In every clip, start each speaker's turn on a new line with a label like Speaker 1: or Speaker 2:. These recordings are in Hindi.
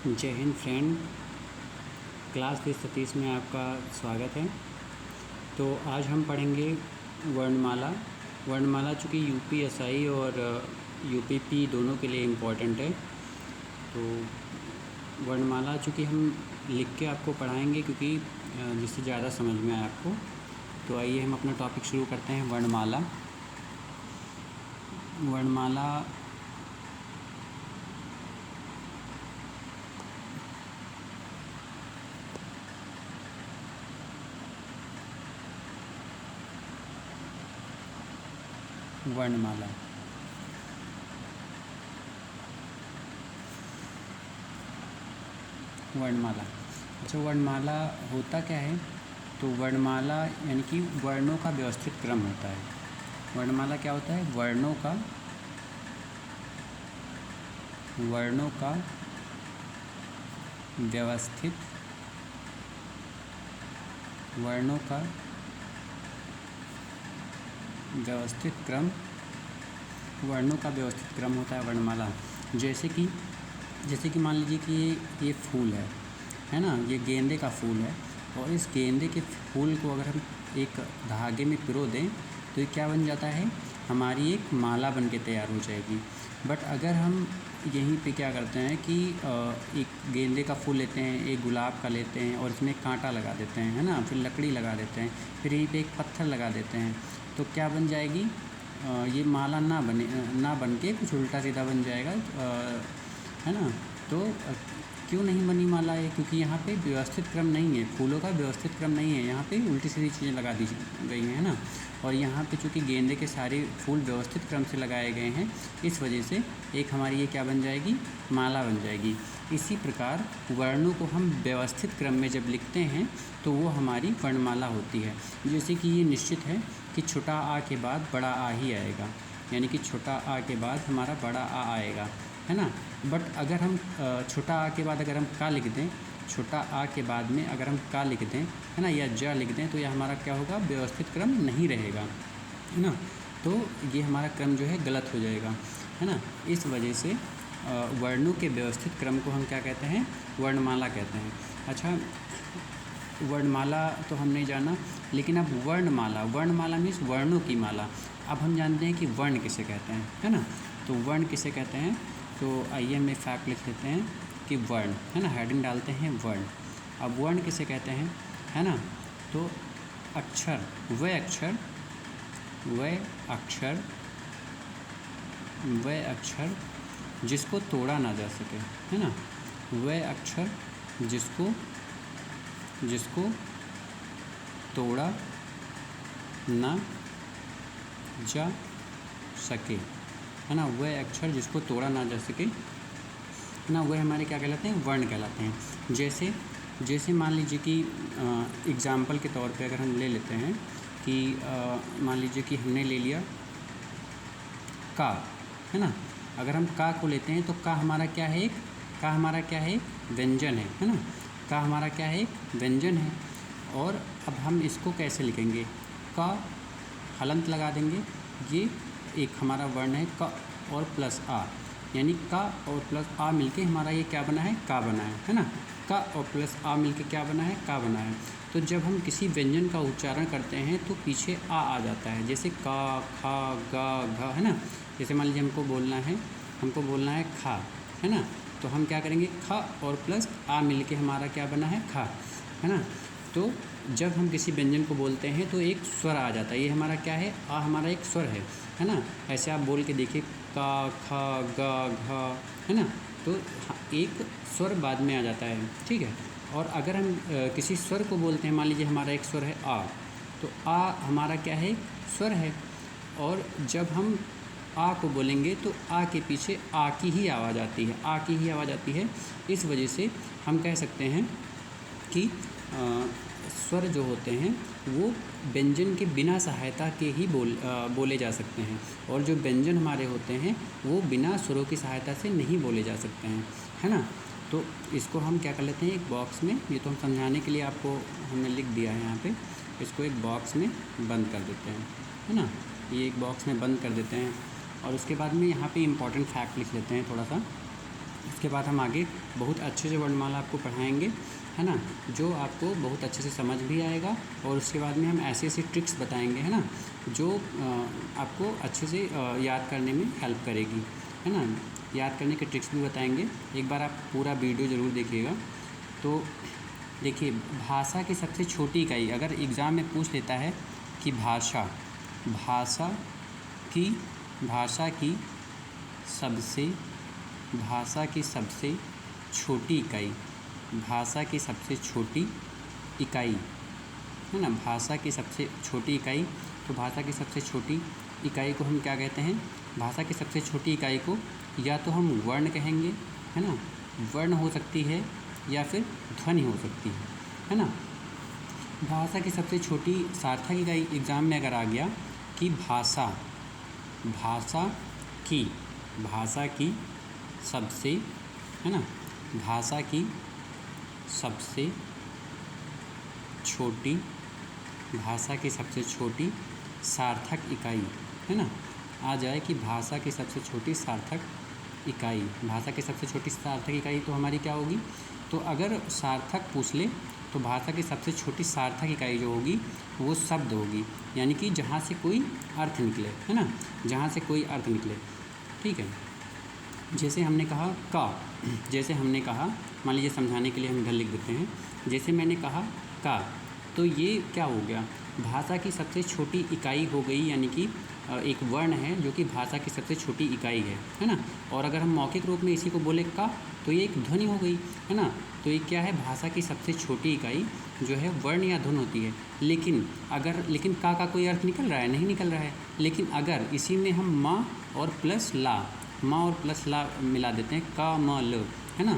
Speaker 1: जय हिंद फ्रेंड। क्लास 20 में आपका स्वागत है। तो आज हम पढ़ेंगे वर्णमाला। वर्णमाला चूँकि यूपीएसआई और यूपीपी दोनों के लिए इम्पॉर्टेंट है, तो वर्णमाला चूँकि हम लिख के आपको पढ़ाएंगे क्योंकि जिससे ज़्यादा समझ में आए आपको। तो आइए हम अपना टॉपिक शुरू करते हैं। वर्णमाला। वर्णमाला वर्णमाला वर्णमाला अच्छा, वर्णमाला होता क्या है? तो वर्णमाला यानी कि वर्णों का व्यवस्थित क्रम होता है। वर्णमाला क्या होता है? वर्णों का व्यवस्थित क्रम होता है वर्णमाला। जैसे कि मान लीजिए कि ये फूल है ना, ये गेंदे का फूल है, और इस गेंदे के फूल को अगर हम एक धागे में पिरो दें तो ये क्या बन जाता है? हमारी एक माला बन के तैयार हो जाएगी। बट अगर हम यहीं पे क्या करते हैं कि एक गेंदे का फूल लेते हैं, एक गुलाब का लेते हैं और इसमें कांटा लगा देते हैं, है ना, फिर लकड़ी लगा देते हैं, फिर यहीं पे एक पत्थर लगा देते हैं, तो क्या बन जाएगी? ये माला ना बन के कुछ उल्टा सीधा बन जाएगा, है ना। तो क्यों नहीं बनी माला है? क्योंकि यहाँ पे व्यवस्थित क्रम नहीं है, फूलों का व्यवस्थित क्रम नहीं है, यहाँ पे उल्टी सीधी चीज़ें लगा दी गई हैं, है ना। और यहाँ पे चूँकि गेंदे के सारे फूल व्यवस्थित क्रम से लगाए गए हैं, इस वजह से एक हमारी ये क्या बन जाएगी? माला बन जाएगी। इसी प्रकार वर्णों को हम व्यवस्थित क्रम में जब लिखते हैं तो वो हमारी वर्णमाला होती है। जैसे कि ये निश्चित है कि छोटा आ के बाद बड़ा आ ही आएगा, यानी कि छोटा आ के बाद हमारा बड़ा आ आएगा, है ना। बट अगर हम छोटा आ के बाद अगर हम का लिख दें, छोटा आ के बाद में अगर हम का लिख दें, है ना, या ज लिख दें, तो यह हमारा क्या होगा? व्यवस्थित क्रम नहीं रहेगा, है ना। तो ये हमारा क्रम जो है गलत हो जाएगा, है ना। इस वजह से वर्णों के व्यवस्थित क्रम को हम क्या कहते हैं? वर्णमाला कहते हैं। अच्छा, वर्णमाला तो हमने जाना, लेकिन अब वर्णमाला मीन्स वर्णों की माला। अब हम जानते हैं कि वर्ण किसे कहते हैं, है ना। तो वर्ण किसे कहते हैं? तो आइए हम एक फैक्ट लिख लेते हैं कि वर्ण, है ना, हेडिंग डालते हैं वर्ण। अब वर्ण किसे कहते हैं, है ना। तो अक्षर, वह अक्षर जिसको तोड़ा ना जा सके, है ना। वह अक्षर जिसको तोड़ा ना जा सके, है ना। वह अक्षर जिसको तोड़ा ना जा सके, है ना, वह हमारे क्या कहलाते हैं? वर्ण कहलाते हैं। जैसे मान लीजिए कि एग्ज़ाम्पल के तौर पे अगर हम ले लेते हैं कि मान लीजिए कि हमने ले लिया का, है ना। अगर हम का को लेते हैं तो का हमारा क्या है? का हमारा क्या है? व्यंजन है ना। का हमारा क्या है? व्यंजन है। और अब हम इसको कैसे लिखेंगे? का हलंत लगा देंगे, ये एक हमारा वर्ण है का और प्लस आ, यानी का और प्लस आ मिलके हमारा ये क्या बना है? का बना है ना। का और प्लस आ मिलके क्या बना है? का बना है। तो जब हम किसी व्यंजन का उच्चारण करते हैं तो पीछे आ जाता है, जैसे का, खा, गा, घा, है ना। जैसे मान लीजिए हमको बोलना है खा, है ना। तो हम क्या करेंगे? खा और प्लस आ मिलके हमारा क्या बना है? खा, है ना। तो जब हम किसी व्यंजन को बोलते हैं तो एक स्वर आ जाता है, ये हमारा क्या है? आ हमारा एक स्वर है ना। ऐसे आप बोल के देखिए, का, खा, गा, घा, है ना। तो एक स्वर बाद में आ जाता है, ठीक है। और अगर हम किसी स्वर को बोलते हैं, मान लीजिए हमारा एक स्वर है आ, तो आ हमारा क्या है? स्वर है। और जब हम आ को बोलेंगे तो आ के पीछे आ की ही आवाज़ आती है। इस वजह से हम कह सकते हैं कि स्वर जो होते हैं वो व्यंजन के बिना सहायता के ही बोले जा सकते हैं, और जो व्यंजन हमारे होते हैं वो बिना स्वरों की सहायता से नहीं बोले जा सकते हैं, है ना। तो इसको हम क्या कर लेते हैं? एक बॉक्स में, ये तो हम समझाने के लिए आपको हमने लिख दिया है यहाँ पे, इसको एक बॉक्स में बंद कर देते हैं, है ना। ये एक बॉक्स में बंद कर देते हैं। और उसके बाद में यहाँ पे इम्पॉर्टेंट फैक्ट लिख लेते हैं थोड़ा सा उसके बाद हम आगे बहुत अच्छे से वर्णमाला आपको पढ़ाएंगे, है ना, जो आपको बहुत अच्छे से समझ भी आएगा। और उसके बाद में हम ऐसी ऐसी ट्रिक्स बताएंगे, है ना, जो आपको अच्छे से याद करने में हेल्प करेगी, है ना। याद करने के ट्रिक्स भी बताएंगे। एक बार आप पूरा वीडियो ज़रूर देखिएगा। तो देखिए, भाषा की सबसे छोटी इकाई, अगर एग्ज़ाम में पूछ लेता है कि भाषा की सबसे छोटी इकाई, भाषा की सबसे छोटी इकाई, है ना, भाषा की सबसे छोटी इकाई। तो भाषा की सबसे छोटी इकाई को हम क्या कहते हैं? भाषा की सबसे छोटी इकाई को या तो हम वर्ण कहेंगे, है ना, वर्ण हो सकती है या फिर ध्वनि हो सकती है ना। भाषा की सबसे छोटी सार्थक इकाई एग्ज़ाम में अगर आ गया कि भाषा की सबसे, है ना, भाषा की सबसे छोटी सार्थक इकाई, है ना, आ जाए कि भाषा की सबसे छोटी सार्थक इकाई। भाषा की सबसे छोटी सार्थक इकाई तो हमारी क्या होगी? तो अगर सार्थक पूछ ले तो भाषा की सबसे छोटी सार्थक इकाई जो होगी वो शब्द होगी, यानी कि जहाँ से कोई अर्थ निकले, है ना, जहाँ से कोई अर्थ निकले। ठीक है, जैसे हमने कहा का, मान लीजिए समझाने के लिए हम इधर लिख देते हैं। जैसे मैंने कहा का, तो ये क्या हो गया? भाषा की सबसे छोटी इकाई हो गई, यानी कि एक वर्ण है जो कि भाषा की सबसे छोटी इकाई है ना। और अगर हम मौखिक रूप में इसी को बोले का, तो ये एक ध्वनि हो गई, है ना। तो ये क्या है? भाषा की सबसे छोटी इकाई जो है वर्ण या ध्वनि होती है। लेकिन का कोई अर्थ निकल रहा है? नहीं निकल रहा है। लेकिन अगर इसी में हम माँ और प्लस ला मिला देते हैं, का म ल, है ना,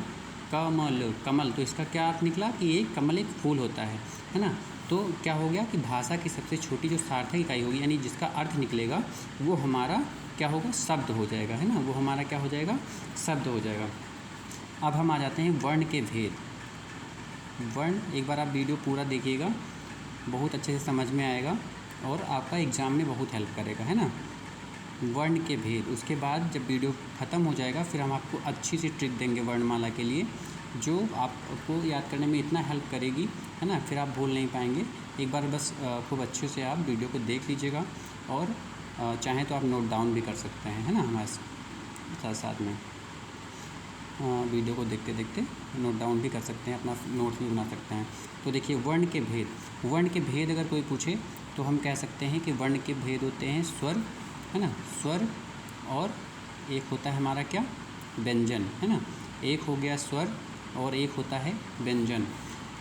Speaker 1: का म ल, कमल, तो इसका क्या अर्थ निकला कि ये कमल एक फूल होता है ना। तो क्या हो गया कि भाषा की सबसे छोटी जो सार्थक इकाई होगी, यानी जिसका अर्थ निकलेगा, वो हमारा क्या होगा? शब्द हो जाएगा, है ना, वो हमारा क्या हो जाएगा? शब्द हो जाएगा। अब हम आ जाते हैं वर्ण के भेद। वर्ण, एक बार आप वीडियो पूरा देखिएगा, बहुत अच्छे से समझ में आएगा और आपका एग्ज़ाम में बहुत हेल्प करेगा, है ना। वर्ण के भेद, उसके बाद जब वीडियो ख़त्म हो जाएगा फिर हम आपको अच्छी सी ट्रिक देंगे वर्णमाला के लिए, जो आपको याद करने में इतना हेल्प करेगी, है ना, फिर आप भूल नहीं पाएंगे। एक बार बस खूब अच्छे से आप वीडियो को देख लीजिएगा और चाहें तो आप नोट डाउन भी कर सकते हैं, है ना, हमारे साथ में वीडियो को देखते देखते नोट डाउन भी कर सकते हैं, अपना नोट्स भी बना सकते हैं। तो देखिए, वर्ण के भेद अगर कोई पूछे तो हम कह सकते हैं कि वर्ण के भेद होते हैं स्वर, है ना, स्वर, और एक होता है हमारा क्या? व्यंजन, है ना। एक हो गया स्वर और एक होता है व्यंजन।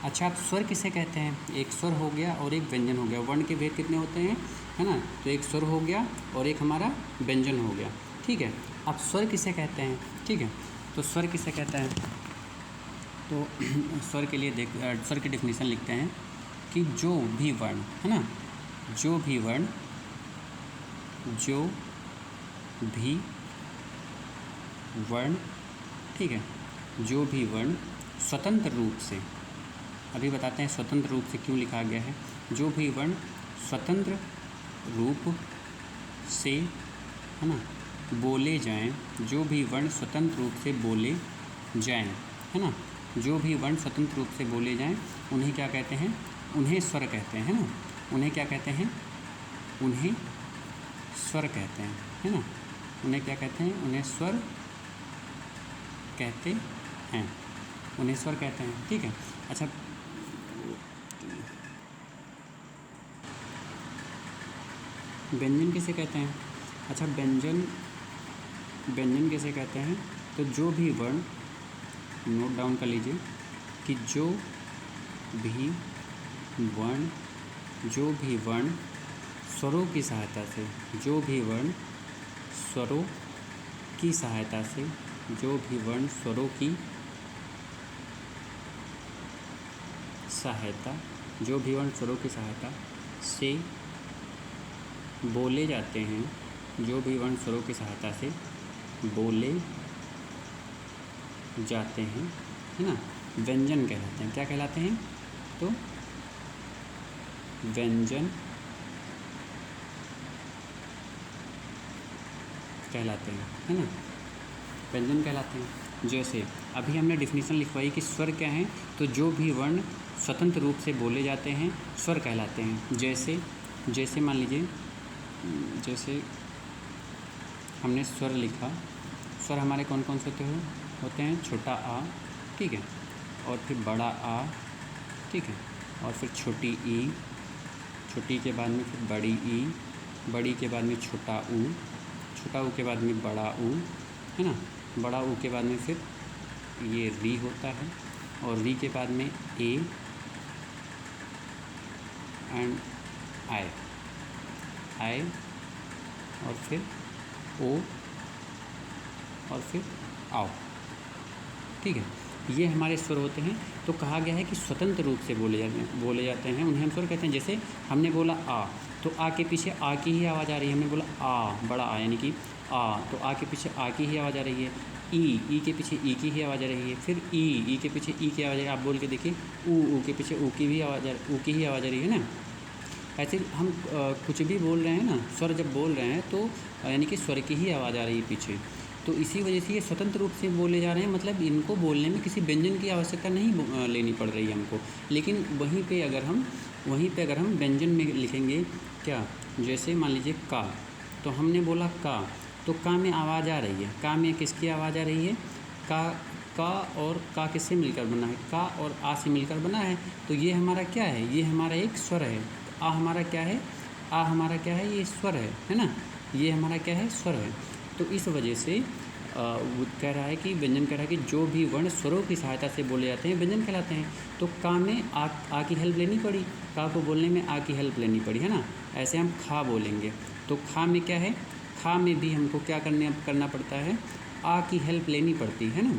Speaker 1: अच्छा, आप स्वर किसे कहते हैं? एक स्वर हो गया और एक व्यंजन हो गया। वर्ण के भेद कितने होते हैं, है ना? तो एक स्वर हो गया और एक हमारा व्यंजन हो गया। ठीक है, अब स्वर किसे कहते हैं? ठीक है, तो स्वर किसे कहते हैं? तो स्वर के लिए स्वर की डेफिनेशन लिखते हैं कि जो भी वर्ण, है ना, जो भी वर्ण ठीक है, जो भी वर्ण स्वतंत्र रूप से, अभी बताते हैं स्वतंत्र रूप से क्यों लिखा गया है। जो भी वर्ण स्वतंत्र रूप से, है ना, बोले जाएं, जो भी वर्ण स्वतंत्र रूप से बोले जाएं, है ना, जो भी वर्ण स्वतंत्र रूप से बोले जाएं, उन्हें क्या कहते हैं? उन्हें स्वर कहते हैं, है ना। उन्हें क्या कहते हैं? उन्हें स्वर कहते हैं, है ना। उन्हें क्या कहते हैं? उन्हें स्वर कहते हैं, उन्हें स्वर कहते हैं। ठीक है, अच्छा, व्यंजन किसे कहते हैं? अच्छा, व्यंजन किसे कहते हैं? तो जो भी वर्ण, नोट डाउन कर लीजिए कि जो भी वर्ण स्वरों की सहायता से, जो भी वर्ण स्वरों की सहायता से, जो भी वर्ण स्वरों की सहायता, जो भी वर्ण स्वरों की सहायता से बोले जाते हैं, जो भी वर्ण स्वरों की सहायता से बोले जाते हैं, है ना, व्यंजन कहलाते हैं। क्या कहलाते हैं? तो व्यंजन कहलाते हैं, है ना, व्यंजन कहलाते हैं। जैसे अभी हमने डिफिनीशन लिखवाई कि स्वर क्या हैं, तो जो भी वर्ण स्वतंत्र रूप से बोले जाते हैं स्वर कहलाते हैं। जैसे मान लीजिए, जैसे हमने स्वर लिखा, स्वर हमारे कौन कौन से होते हैं? छोटा आ, ठीक है, और फिर बड़ा आ, ठीक है, और फिर छोटी ई, छोटी के बाद में फिर बड़ी ई, बड़ी के बाद में छोटा ऊ के बाद में बड़ा ऊ, है ना, बड़ा ऊ के बाद में फिर ये री होता है, और री के बाद में ए एंड आई, और फिर ओ, और फिर आओ, ठीक है। ये हमारे स्वर होते हैं। तो कहा गया है कि स्वतंत्र रूप से बोले जाते हैं, उन्हें हम स्वर कहते हैं। जैसे हमने बोला आ, तो आ के पीछे आ की ही आवाज़ आ रही है। हमने बोला आ, बड़ा आ, यानी कि आ, तो आ के पीछे आ की ही आवाज़ आ रही है। ई के पीछे ई की ही आवाज़ आ रही है। फिर ई के पीछे ई की आवाज़ आ रही है। आप बोल के देखिए, ऊ के पीछे ऊ की ही आवाज़ आ रही है ना। ऐसे हम कुछ भी बोल रहे हैं ना, स्वर जब बोल रहे हैं तो यानी कि स्वर की ही आवाज़ आ रही है पीछे। तो इसी वजह से ये स्वतंत्र रूप से बोले जा रहे हैं, मतलब इनको बोलने में किसी व्यंजन की आवश्यकता नहीं लेनी पड़ रही है हमको। लेकिन वहीं पे अगर हम व्यंजन में लिखेंगे क्या, जैसे मान लीजिए का, तो हमने बोला का, तो का में आवाज़ आ रही है। का में किसकी आवाज़ आ रही है? का और का किससे मिलकर बना है? का और आ से मिलकर बना है। तो ये हमारा क्या है? ये हमारा एक स्वर है। आ हमारा क्या है? आ हमारा क्या है? ये स्वर है ना। ये हमारा क्या है? स्वर है। तो इस वजह से वो कह रहा है कि व्यंजन कह रहा है कि जो भी वर्ण स्वरों की सहायता से बोले जाते हैं व्यंजन कहलाते हैं। तो का में आ की हेल्प लेनी पड़ी, का को बोलने में आ की हेल्प लेनी पड़ी, है ना। ऐसे हम खा बोलेंगे, तो खा में क्या है? खा में भी हमको क्या करना पड़ता है? आ की हेल्प लेनी पड़ती है ना।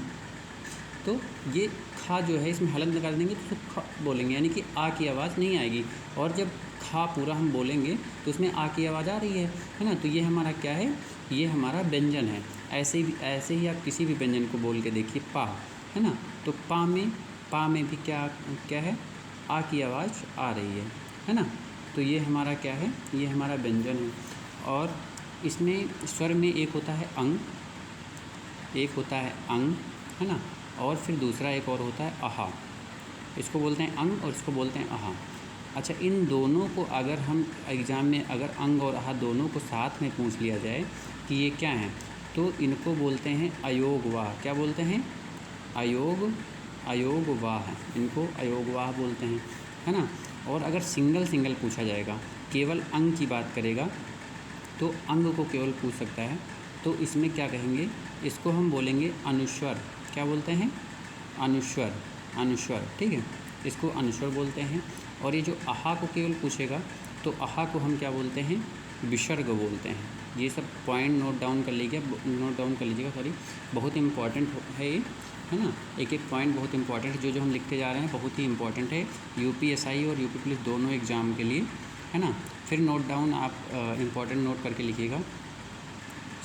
Speaker 1: तो ये खा जो है, इसमें हलंत कर देंगे तो खा बोलेंगे, यानी कि आ की आवाज़ नहीं आएगी। और जब खा पूरा हम बोलेंगे तो उसमें आ की आवाज़ आ रही है ना। तो ये हमारा क्या है? ये हमारा व्यंजन है। ऐसे ही आप किसी भी व्यंजन को बोल के देखिए, पा, है ना। तो पा में भी क्या है? आ की आवाज़ आ रही है ना। तो ये हमारा क्या है? ये हमारा व्यंजन है। और इसमें स्वर में एक होता है अंग, है ना, और फिर दूसरा एक और होता है आहा। इसको बोलते हैं अंग और इसको बोलते हैं आहा। अच्छा, इन दोनों को अगर हम एग्ज़ाम में अगर अंग और आहा दोनों को साथ में पूछ लिया जाए कि ये क्या हैं, तो इनको बोलते हैं अयोगवाह। क्या बोलते हैं? अयोगवाह। इनको अयोगवाह बोलते हैं, है ना। और अगर सिंगल पूछा जाएगा, केवल अंग की बात करेगा तो अंग को केवल पूछ सकता है, तो इसमें क्या कहेंगे? इसको हम बोलेंगे अनुस्वर। क्या बोलते हैं? अनुस्वर, ठीक है, इसको अनुस्वर बोलते हैं। और ये जो आहा को केवल पूछेगा तो आहा को हम क्या बोलते हैं? विसर्ग बोलते हैं। ये सब पॉइंट नोट डाउन कर लीजिएगा, सॉरी, बहुत इम्पॉर्टेंट है ये, है ना। एक पॉइंट बहुत इंपॉर्टेंट है, जो हम लिखते जा रहे हैं बहुत ही इंपॉर्टेंट है यूपीएसआई और यूपी पुलिस दोनों एग्ज़ाम के लिए, है ना। फिर नोट डाउन आप इम्पॉर्टेंट नोट करके लिखिएगा।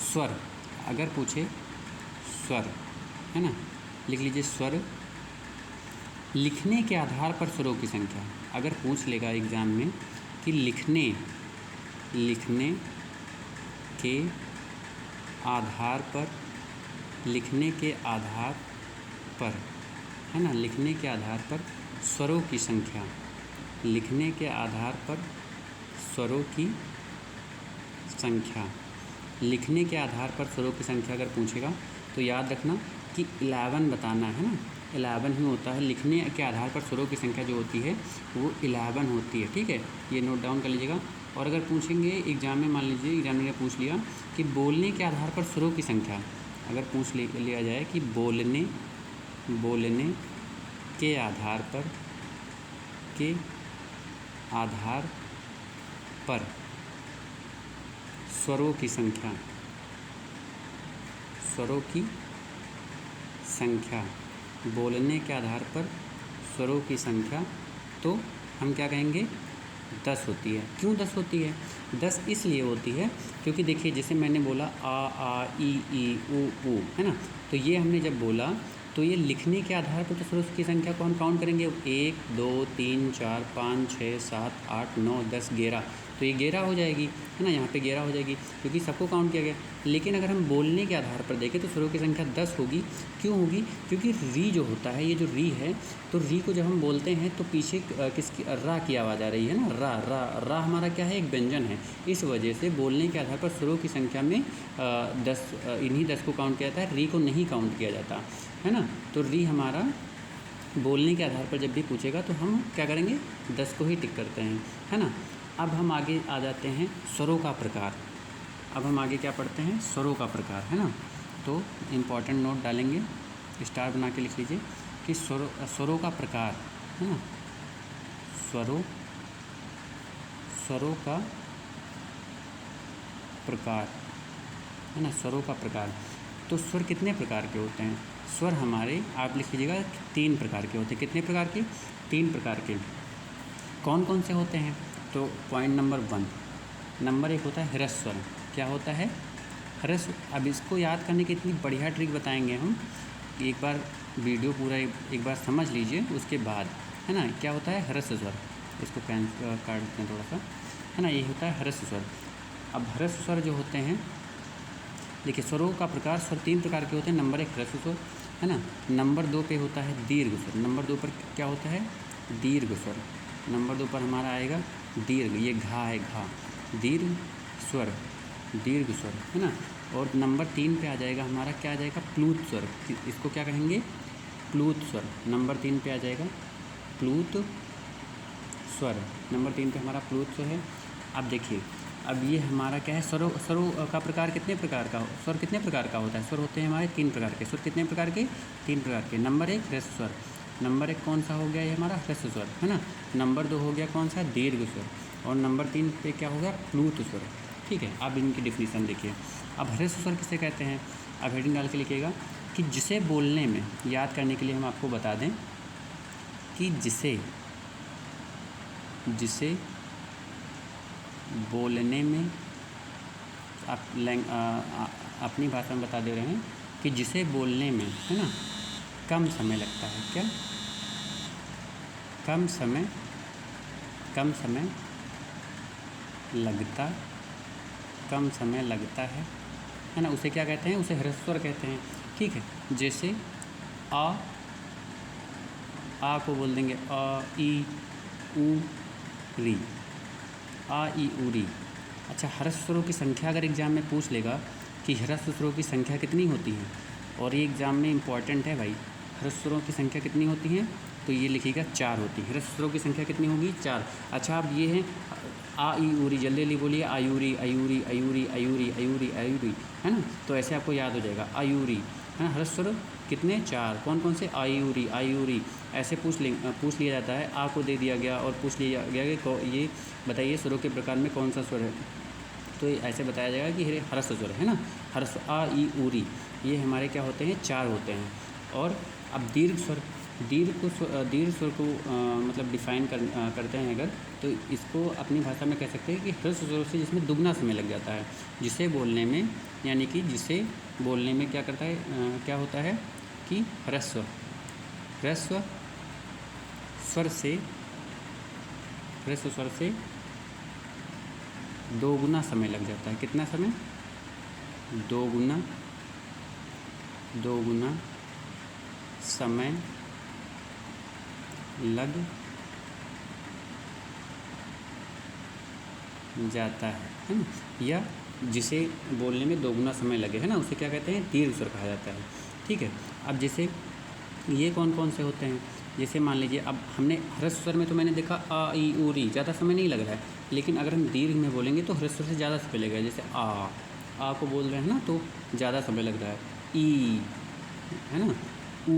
Speaker 1: स्वर अगर पूछे, स्वर, है ना, लिख लीजिए स्वर। लिखने के आधार पर स्वरों की संख्या, अगर पूछ लेगा एग्ज़ाम में कि लिखने के आधार पर, है ना, लिखने के आधार पर स्वरों की संख्या, लिखने के आधार पर स्वरों की संख्या, लिखने के आधार पर स्वरों की संख्या अगर पूछेगा तो याद रखना कि 11 बताना है ना। 11 ही होता है। लिखने के आधार पर स्वरों की संख्या जो होती है वो 11 होती है, ठीक है। ये नोट डाउन कर लीजिएगा। और अगर पूछेंगे एग्ज़ाम में, मान लीजिए एग्जामिनर ने पूछ लिया कि बोलने के आधार पर स्वरों की संख्या, अगर पूछ लिया जाए कि बोलने के आधार पर स्वरों की संख्या, बोलने के आधार पर स्वरों की संख्या, तो हम क्या कहेंगे? 10 होती है। क्यों 10 होती है? 10 इसलिए होती है क्योंकि देखिए, जैसे मैंने बोला आ, ई, ऊ, है ना, तो ये हमने जब बोला तो ये लिखने के आधार पर तो स्वरों की संख्या को हम काउंट करेंगे 1 2 3 4 5 6 7 8 9 10 11, तो ये 11 हो जाएगी, है ना, यहाँ पे 11 हो जाएगी क्योंकि सबको काउंट किया गया। लेकिन अगर हम बोलने के आधार पर देखें तो स्वरों की संख्या 10 होगी। क्यों होगी? क्योंकि री जो होता है, ये जो री है, तो री को जब हम बोलते हैं तो पीछे किसकी, रा की आवाज़ आ रही है ना, रा रा रा हमारा क्या है, एक व्यंजन है। इस वजह से बोलने के आधार पर स्वरों की संख्या में 10, इन्हीं 10 को काउंट किया जाता है, री को नहीं काउंट किया जाता है ना। तो री हमारा बोलने के आधार पर जब भी पूछेगा तो हम क्या करेंगे, 10 को ही टिक करते हैं, है ना। अब हम आगे आ जाते हैं स्वरों का प्रकार। अब हम आगे क्या पढ़ते हैं, स्वरों का प्रकार, है ना। तो इम्पॉर्टेंट नोट डालेंगे, स्टार बना के लिख लीजिए कि स्वरों का प्रकार, है ना, स्वरों का प्रकार, है ना, स्वरों का प्रकार। तो स्वर कितने प्रकार के होते हैं? स्वर हमारे, आप लिख लीजिएगा, 3 प्रकार के होते हैं। कितने प्रकार के? 3 प्रकार के। कौन कौन से होते हैं? तो पॉइंट नंबर 1, नंबर 1 होता है ह्रस्व स्वर। क्या होता है? ह्रस्व। अब इसको याद करने की इतनी बढ़िया ट्रिक बताएंगे हम, एक बार वीडियो पूरा एक बार समझ लीजिए उसके बाद, है ना। क्या होता है ह्रस्व स्वर? इसको काट देते हैं थोड़ा सा, है ना। ये होता है ह्रस्व स्वर। अब ह्रस्व स्वर जो होते हैं, देखिए स्वरों का प्रकार, स्वर 3 प्रकार के होते हैं। नंबर 1 ह्रस्व स्वर, है ना। नंबर 2 पे होता है दीर्घ स्वर। नंबर 2 पर क्या होता है? दीर्घ स्वर। नंबर 2 पर हमारा आएगा दीर्घ, ये घा है, घा, दीर्घ स्वर, दीर्घ स्वर, है ना। और नंबर 3 पे आ जाएगा हमारा, क्या आ जाएगा? प्लूत स्वर। इसको क्या कहेंगे? प्लूत स्वर। नंबर 3 पे आ जाएगा प्लूत स्वर। नंबर 3 पे हमारा प्लूत स्वर है। अब देखिए, अब ये हमारा क्या है, स्वरों का प्रकार कितने प्रकार का, स्वर कितने प्रकार का होता है? स्वर होते हैं हमारे 3 प्रकार के। स्वर कितने प्रकार के? 3 प्रकार के। नंबर 1 ह्रस्व स्वर। नंबर 1 कौन सा हो गया? ये हमारा ह्रस्व स्वर, है ना। नंबर 2 हो गया कौन सा? दीर्घ स्वर। और नंबर 3 पे क्या हो गया? प्लूत स्वर। ठीक है, अब इनकी डिफिनीसन देखिए। अब ह्रस्व स्वर किसे कहते हैं? अब हेडिंग डाल के लिखिएगा कि जिसे बोलने में, याद करने के लिए हम आपको बता दें कि जिसे बोलने में, आप अपनी भाषा में बता दे रहे हैं कि जिसे बोलने में, है ना, कम समय लगता है। क्या? कम समय लगता है ना, उसे क्या कहते हैं? उसे ह्रस्व स्वर कहते हैं। ठीक है, जैसे आ को बोल देंगे आ ई ऊ री, आ ई ऊ री। अच्छा, ह्रस्व स्वरों की संख्या अगर एग्ज़ाम में पूछ लेगा कि ह्रस्व स्वरों की संख्या कितनी होती है, और ये एग्ज़ाम में इम्पॉर्टेंट है भाई, ह्रस्व स्वरों की संख्या कितनी होती है, तो ये लिखिएगा 4 होती है। ह्रस्व स्वरों की संख्या कितनी होगी? 4। अच्छा, अब ये है आ ई ऊ री, जल्दी जल्दी बोलिए, आयूरी अयूरी अयूरी अयूरी अयूरी अयूरी, है ना। तो ऐसे आपको याद हो जाएगा, आयूरी, है ना। ह्रस्व स्वर कितने? 4। कौन कौन से? आयूरी आयूरी। ऐसे पूछ लिया जाता है, आ को दे दिया गया और पूछ लिया गया कि ये बताइए स्वरों के प्रकार में कौन सा स्वर है, तो ऐसे बताया जाएगा कि ह्रस्व स्वर, है ना। ह्रस्व आ ई ऊ री, ये हमारे क्या होते हैं? 4 होते हैं। और अब दीर्घ स्वर, दीर्घ स्वर को मतलब डिफ़ाइन करते हैं अगर, तो इसको अपनी भाषा में कह सकते हैं कि ह्रस्व स्वर से जिसमें दुगना समय लग जाता है, जिसे बोलने में, यानी कि जिसे बोलने में क्या करता है, क्या होता है कि ह्रस्व स्वर से दोगुना समय लग जाता है। कितना समय? दोगुना समय लग जाता है ना। या जिसे बोलने में दोगुना समय लगे, है ना, उसे क्या कहते हैं? दीर्घ स्वर कहा जाता है। ठीक है, अब जैसे ये कौन कौन से होते हैं? जैसे मान लीजिए, अब हमने ह्रस्व स्वर में तो मैंने देखा आ ई ऊ री, ज़्यादा समय नहीं लग रहा है, लेकिन अगर हम दीर्घ में बोलेंगे तो ह्रस्व स्वर से ज़्यादा समय लगेगा। जैसे आ को बोल रहे हैं ना, तो ज़्यादा समय लग रहा है। ई, है ना, ऊ,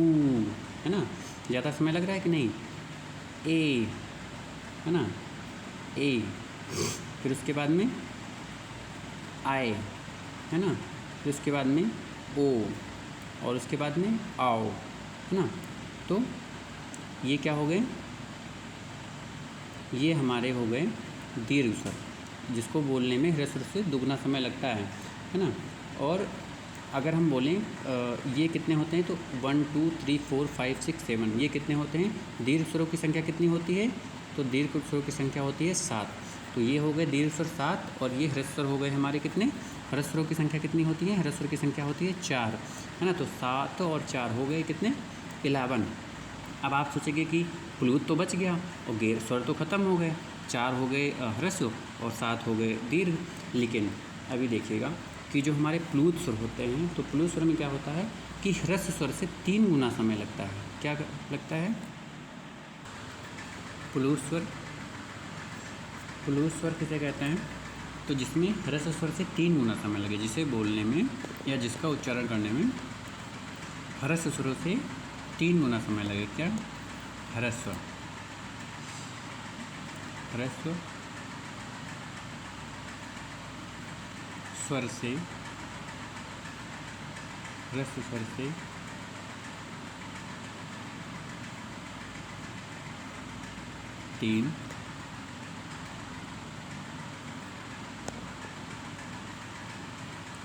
Speaker 1: है ना, ज़्यादा समय लग रहा है कि नहीं। ए, है ना, ए, फिर उसके बाद में आए, है ना, फिर उसके बाद में ओ, और उसके बाद में आओ, है ना। तो ये क्या हो गए? ये हमारे हो गए दीर्घ स्वर, जिसको बोलने में ह्रस्व स्वर से दुगना समय लगता है ना। और अगर हम बोलें ये कितने होते हैं, तो 1 2 3 4 5 6 7, ये कितने होते हैं, दीर्घ स्वरों की संख्या कितनी होती है, तो दीर्घ स्वरों की संख्या होती है 7। तो ये हो गए दीर्घ स्वर 7, और ये ह्रस्व स्वर हो गए हमारे कितने, ह्रस्व स्वरों की संख्या कितनी होती है, ह्रस्व स्वर की संख्या होती है 4, है ना। तो 7 और 4 हो गए कितने, 11। अब आप सोचेंगे कि प्लूत तो बच गया और गैर स्वर तो ख़त्म हो गए, 4 हो गए ह्रस्व और 7 हो गए दीर्घ। लेकिन अभी देखिएगा कि जो हमारे प्लूत स्वर होते हैं, तो प्लूत स्वर में क्या होता है कि ह्रस्व स्वर से 3 गुना समय लगता है। क्या लगता है, प्लूत स्वर, प्लूत स्वर किसे कहते हैं, तो जिसमें ह्रस्व स्वर से 3 गुना समय लगे, जिसे बोलने में या जिसका उच्चारण करने में ह्रस्व स्वरों से 3 गुना समय लगे। क्या, ह्रस्व, ह्रस्व स्वर से, ह्रस्व स्वर से 3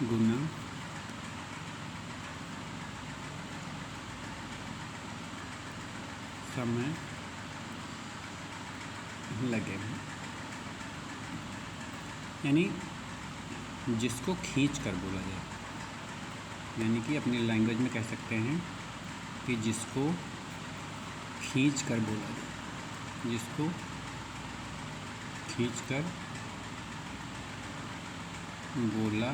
Speaker 1: गुना समय लगे, यानी जिसको खींच कर बोला जाए, यानी कि अपनी लैंग्वेज में कह सकते हैं कि जिसको खींच कर बोला जाए, जिसको खींच कर बोला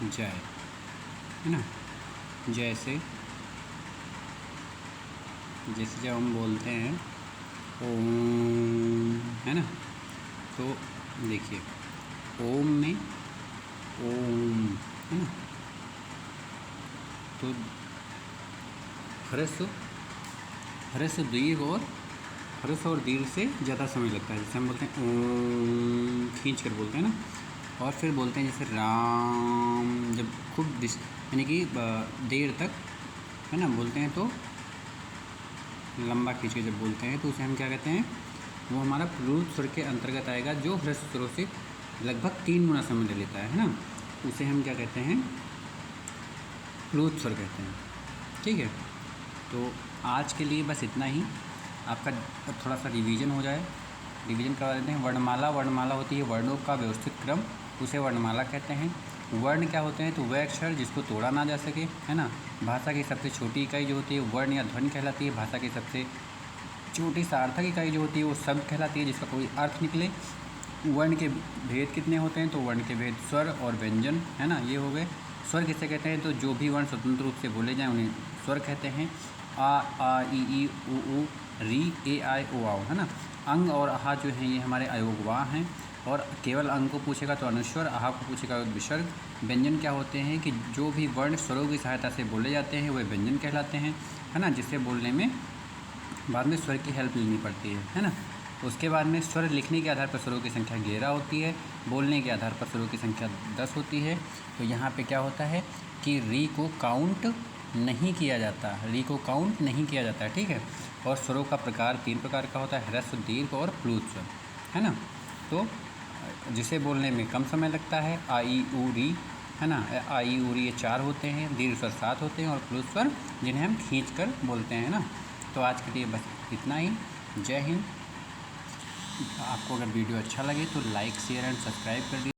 Speaker 1: जाए, है ना। जैसे जैसे जब हम बोलते हैं ओम, है ना, तो देखिए ओम में ओम, है ना, तो ह्रस्व दीर्घ और ह्रस्व और दीर्घ से ज़्यादा समय लगता है। जैसे हम बोलते हैं ओम, खींच कर बोलते हैं ना, और फिर बोलते हैं जैसे राम, जब खूब यानी कि देर तक, है ना, बोलते हैं, तो लंबा खींच के जब बोलते हैं तो उसे हम क्या कहते हैं, वो हमारा प्लूत स्वर के अंतर्गत आएगा, जो ह्रस्व स्वरों से लगभग 3 गुना समय ले लेता है ना, उसे हम क्या कहते हैं, प्लूत स्वर कहते हैं। ठीक है, तो आज के लिए बस इतना ही। आपका थोड़ा सा रिवीजन हो जाए, रिवीजन करवा देते हैं। वर्णमाला, वर्णमाला होती है वर्णों का व्यवस्थित क्रम, उसे वर्णमाला कहते हैं। वर्ण क्या होते हैं, तो वह अक्षर जिसको तोड़ा ना जा सके, है ना। भाषा की सबसे छोटी इकाई जो होती है वर्ण या ध्वनि कहलाती है। भाषा की सबसे छोटी सार्थक इकाई जो होती है वो शब्द कहलाती है, जिसका कोई अर्थ निकले। वर्ण के भेद कितने होते हैं, तो वर्ण के भेद स्वर और व्यंजन, है ना, ये हो गए। स्वर किसे कहते हैं, तो जो भी वर्ण स्वतंत्र रूप से बोले जाएं उन्हें स्वर कहते हैं। आ ई उ री ए आई ओ आओ, है ना। अंग और आहा जो हैं ये हमारे अयोगवाह हैं, और केवल अंग को पूछेगा तो अनुस्वर, आहा को पूछेगा तो विसर्ग। व्यंजन क्या होते हैं कि जो भी वर्ण स्वरों की सहायता से बोले जाते हैं वे व्यंजन कहलाते हैं, है ना, जिससे बोलने में बाद में स्वर की हेल्प लेनी पड़ती है ना। उसके बाद में स्वर लिखने के आधार पर स्वरों की संख्या 11 होती है, बोलने के आधार पर स्वरों की संख्या 10 होती है। तो यहाँ पे क्या होता है कि री को काउंट नहीं किया जाता, री को काउंट नहीं किया जाता है, ठीक है। और स्वरों का प्रकार 3 प्रकार का होता है, ह्रस्व, दीर्घ और प्लूत स्वर, है ना। तो जिसे बोलने में कम समय लगता है, आ ई उ री, है ना, आ ई उ री ये 4 होते हैं, दीर्घ स्वर 7 होते हैं, और प्लूत स्वर जिन्हें हम खींच कर बोलते हैं ना। तो आज के लिए बस इतना ही। जय हिंद। आपको अगर वीडियो अच्छा लगे तो लाइक, शेयर एंड सब्सक्राइब कर दीजिए।